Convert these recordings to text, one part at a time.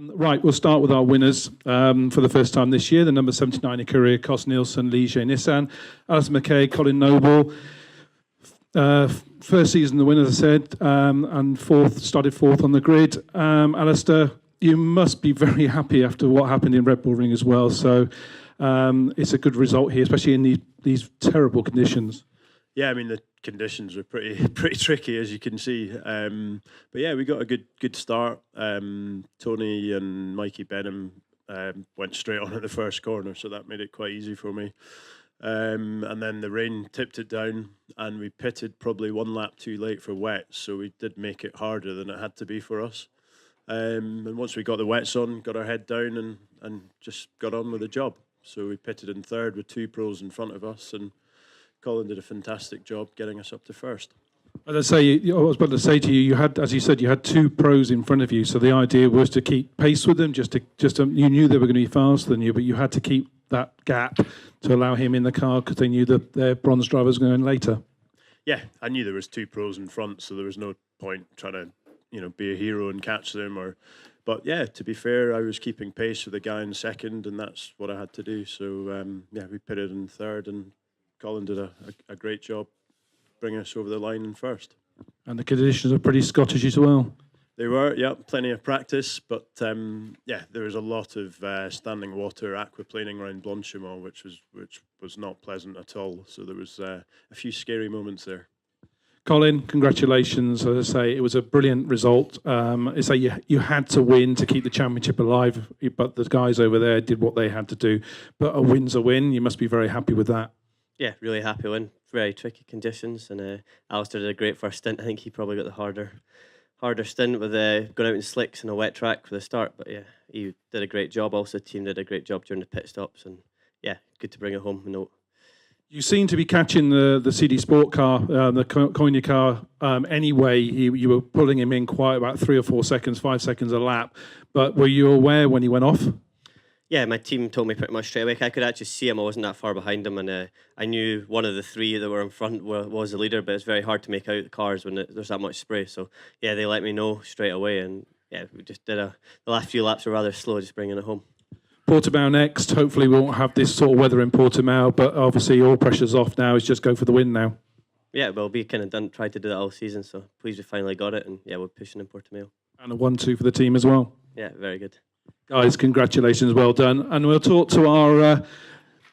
Right, we'll start with our winners for the first time this year. The number 79 Ikuria, Kos Nielsen, Ligier Nissan, Alistair McKay, Colin Noble. First season the winner, as I said, and started fourth on the grid. Alistair, you must be very happy after what happened in Red Bull Ring as well. So it's a good result here, especially in these terrible conditions. Yeah, I mean the conditions were pretty tricky, as you can see. But yeah, we got a good start. Tony and Mikey Benham went straight on at the first corner, so that made it quite easy for me. And then the rain tipped it down, and we pitted probably one lap too late for wets, so we did make it harder than it had to be for us. And once we got the wets on, got our head down and just got on with the job. So we pitted in third with two pros in front of us, and Colin did a fantastic job getting us up to first. As I say, I was about to say to you, you had, as you said, you had two pros in front of you. So the idea was to keep pace with them. You knew they were going to be faster than you, but you had to keep that gap to allow him in the car because they knew that their bronze driver was going later. Yeah, I knew there was two pros in front, so there was no point trying to, be a hero and catch them. But yeah, to be fair, I was keeping pace with the guy in second, and that's what I had to do. So we pitted in third, and Colin did a great job bringing us over the line in first. And the conditions are pretty Scottish as well. They were, yeah, plenty of practice, but there was a lot of standing water aquaplaning around Blanchimont, which was not pleasant at all. So there was a few scary moments there. Colin, congratulations. As I say, it was a brilliant result. You had to win to keep the championship alive, but the guys over there did what they had to do. But a win's a win. You must be very happy with that. Yeah, really happy win. Very tricky conditions, and Alistair did a great first stint. I think he probably got the harder stint with going out in slicks and a wet track for the start. But yeah, he did a great job. Also, the team did a great job during the pit stops, and yeah, good to bring it home. You seem to be catching the CD Sport car, the Konya car. Anyway, you were pulling him in quite about 3 or 4 seconds, 5 seconds a lap. But were you aware when he went off? Yeah, my team told me pretty much straight away. I could actually see him. I wasn't that far behind him, and I knew one of the three that were in front was the leader. But it's very hard to make out the cars when there's that much spray. So yeah, they let me know straight away, and yeah, we just did the last few laps were rather slow, just bringing it home. Portimao next. Hopefully, we won't have this sort of weather in Portimao. But obviously, all pressure's off now. It's just go for the win now. Yeah, well, we kind of tried to do that all season. So pleased we finally got it, and yeah, we're pushing in Portimao. And a 1-2 for the team as well. Yeah, very good. Guys, congratulations, well done. And we'll talk to our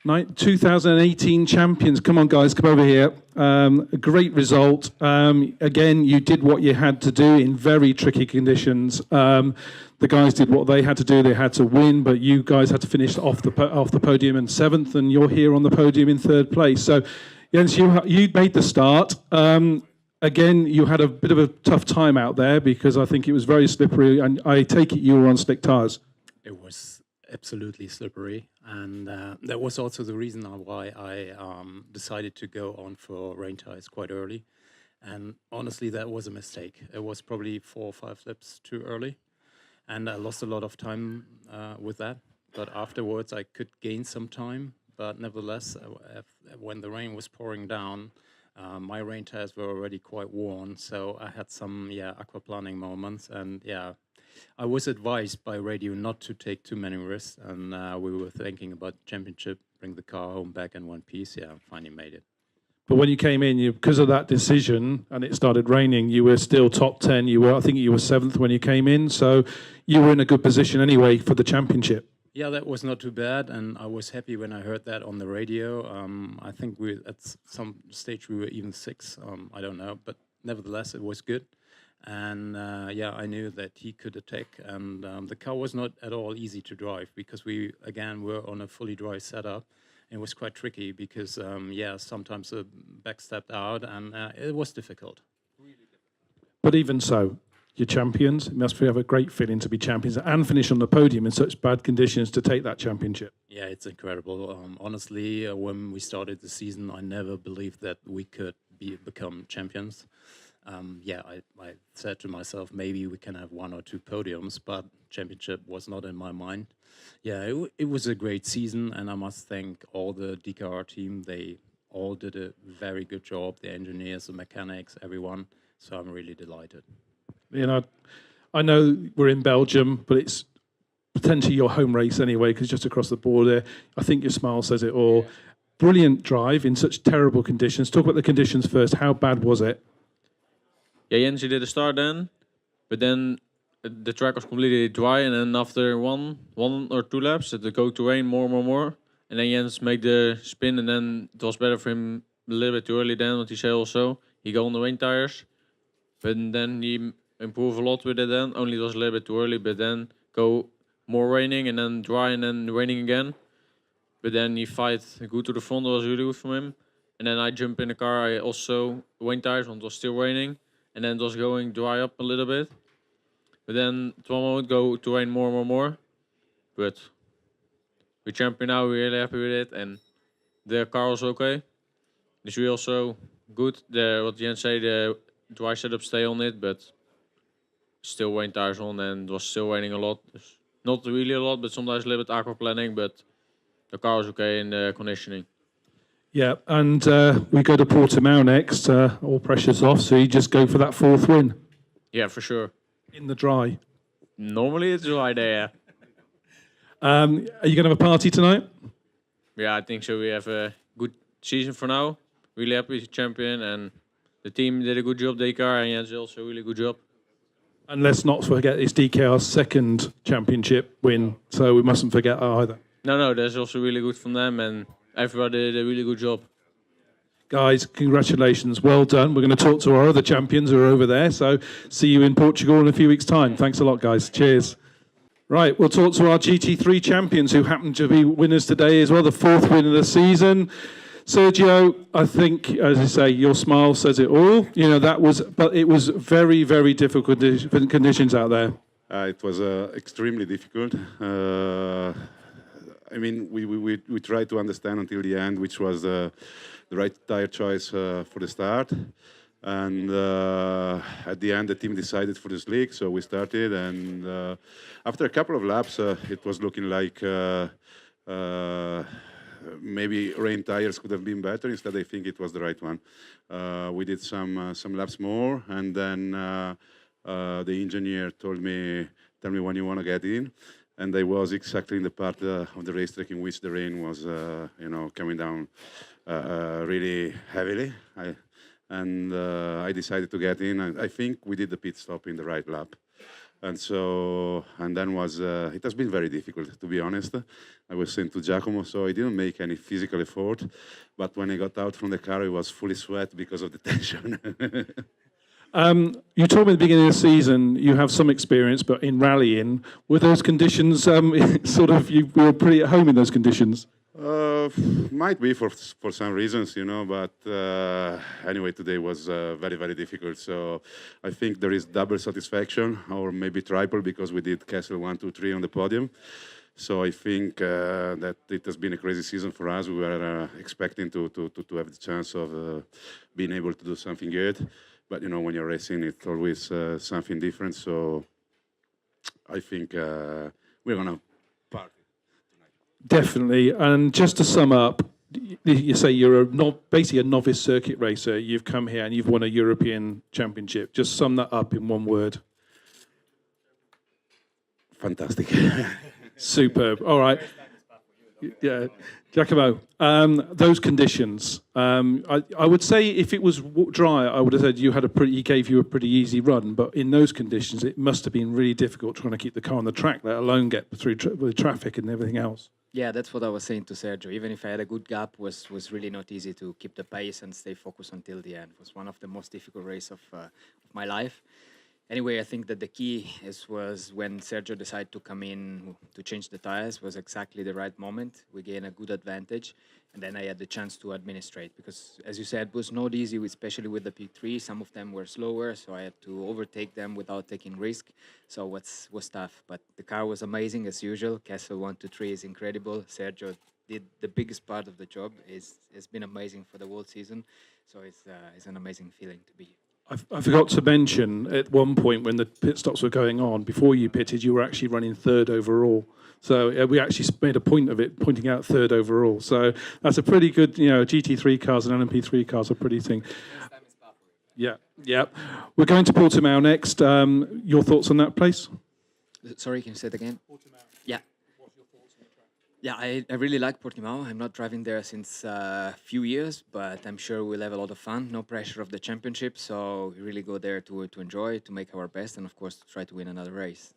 2018 champions. Come on, guys, come over here. A great result. Again, you did what you had to do in very tricky conditions. The guys did what they had to do. They had to win, but you guys had to finish off the podium in 7th, and you're here on the podium in 3rd place. So, Jens, you made the start. Again, you had a bit of a tough time out there because I think it was very slippery, and I take it you were on slick tyres. It was absolutely slippery, and that was also the reason why I decided to go on for rain tyres quite early. And honestly, that was a mistake. It was probably 4 or 5 laps too early, and I lost a lot of time with that. But afterwards, I could gain some time. But nevertheless, when the rain was pouring down, my rain tyres were already quite worn, so I had some aquaplaning moments, and I was advised by radio not to take too many risks, and we were thinking about championship, bring the car home back in one piece. Yeah, finally made it. But when you came in, because of that decision, and it started raining, you were still top 10. I think you were 7th when you came in, so you were in a good position anyway for the championship. Yeah, that was not too bad, and I was happy when I heard that on the radio. I think at some stage we were even 6. I don't know, but nevertheless, it was good. And I knew that he could attack, and the car was not at all easy to drive because we again were on a fully dry setup. It was quite tricky because sometimes the back stepped out, and it was difficult. But even so, you're champions. It must have a great feeling to be champions and finish on the podium in such bad conditions to take that championship. Yeah, it's incredible. Honestly, when we started the season, I never believed that we could become champions. I said to myself, maybe we can have 1 or 2 podiums, but championship was not in my mind. Yeah, it was a great season, and I must thank all the DKR team. They all did a very good job, the engineers, the mechanics, everyone. So I'm really delighted. I know we're in Belgium, but it's potentially your home race anyway, because just across the border. I think your smile says it all. Brilliant drive in such terrible conditions. Talk about the conditions first. How bad was it? Yeah, Jens, he did a start then, but then the track was completely dry, and then after one or two laps, it would go to rain more, and then Jens made the spin, and then it was better for him a little bit too early then, what he said also. He go on the rain tires, but then he improved a lot with it then, only it was a little bit too early, but then go more raining, and then dry, and then raining again. But then he fight good to the front, it was really good from him. And then I jump in the car, I also rain tires, when it was still raining, and then it was going dry up a little bit. But then at one moment go to rain more. But we're champion now, we're really happy with it, and the car was okay. The wheel also good. What Jens said, the dry setup stay on it, but still rain tires on, and it was still raining a lot. Not really a lot, but sometimes a little bit aquaplaning, but the car was okay in the conditioning. Yeah, and we go to Portimao next. All pressure's off, so you just go for that fourth win Yeah, for sure. in the dry. Normally it's dry there. Are you going to have a party tonight? Yeah, I think so. We have a good season for now. Really happy with the champion, and the team did a good job. Dakar and Jens also a really good job. And let's not forget it's DKR's second championship win, so we mustn't forget that either. No, that's also really good from them, and everybody did a really good job. Guys, congratulations. Well done. We're going to talk to our other champions who are over there. So see you in Portugal in a few weeks' time. Thanks a lot, guys. Cheers. Right, we'll talk to our GT3 champions who happen to be winners today as well, the fourth win of the season. Sergio, I think, as I say, your smile says it all. You know, but it was very, very difficult conditions out there. It was extremely difficult. I mean, we tried to understand until the end which was the right tire choice for the start. And at the end, the team decided for the slick, so we started. And after a couple of laps, it was looking like maybe rain tires could have been better. Instead, I think it was the right one. We did some laps more, and then the engineer told me, "Tell me when you want to get in." And I was exactly in the part of the racetrack in which the rain was, coming down really heavily. I decided to get in. I think we did the pit stop in the right lap. And then it has been very difficult, to be honest. I was saying to Giacomo, so I didn't make any physical effort. But when I got out from the car, I was fully sweat because of the tension. You told me at the beginning of the season you have some experience, but in rallying, were those conditions you were pretty at home in those conditions? Might be for some reasons, but anyway, today was very, very difficult. So I think there is double satisfaction, or maybe triple, because we did Castle 1, 2, 3 on the podium. So I think that it has been a crazy season for us. We were expecting to have the chance of being able to do something good. But, when you're racing, it's always something different. So I think we're going to party tonight. Definitely. And just to sum up, you say you're basically a novice circuit racer. You've come here and you've won a European championship. Just sum that up in one word. Fantastic. Superb. All right. Yeah, Giacomo, those conditions. I would say if it was dry, I would have said he gave you a pretty easy run. But in those conditions, it must have been really difficult trying to keep the car on the track, let alone get through with traffic and everything else. Yeah, that's what I was saying to Sergio. Even if I had a good gap, was really not easy to keep the pace and stay focused until the end. It was one of the most difficult races of my life. Anyway, I think that the key was when Sergio decided to come in to change the tires was exactly the right moment. We gained a good advantage, and then I had the chance to administrate because, as you said, it was not easy, especially with the P3. Some of them were slower, so I had to overtake them without taking risk. So it was tough, but the car was amazing as usual. Castle 1 to 3 is incredible. Sergio did the biggest part of the job. It's been amazing for the whole season, so it's an amazing feeling to be here. I forgot to mention at one point when the pit stops were going on, before you pitted, you were actually running third overall. So we actually made a point of it, pointing out third overall. So that's a pretty good, GT3 cars and LMP3 cars are pretty thing. Yeah. We're going to Portimao next. Your thoughts on that place? Sorry, can you say it again? Yeah. Yeah, I really like Portimao. I'm not driving there since a few years, but I'm sure we'll have a lot of fun. No pressure of the championship, so we really go there to enjoy, to make our best, and of course to try to win another race.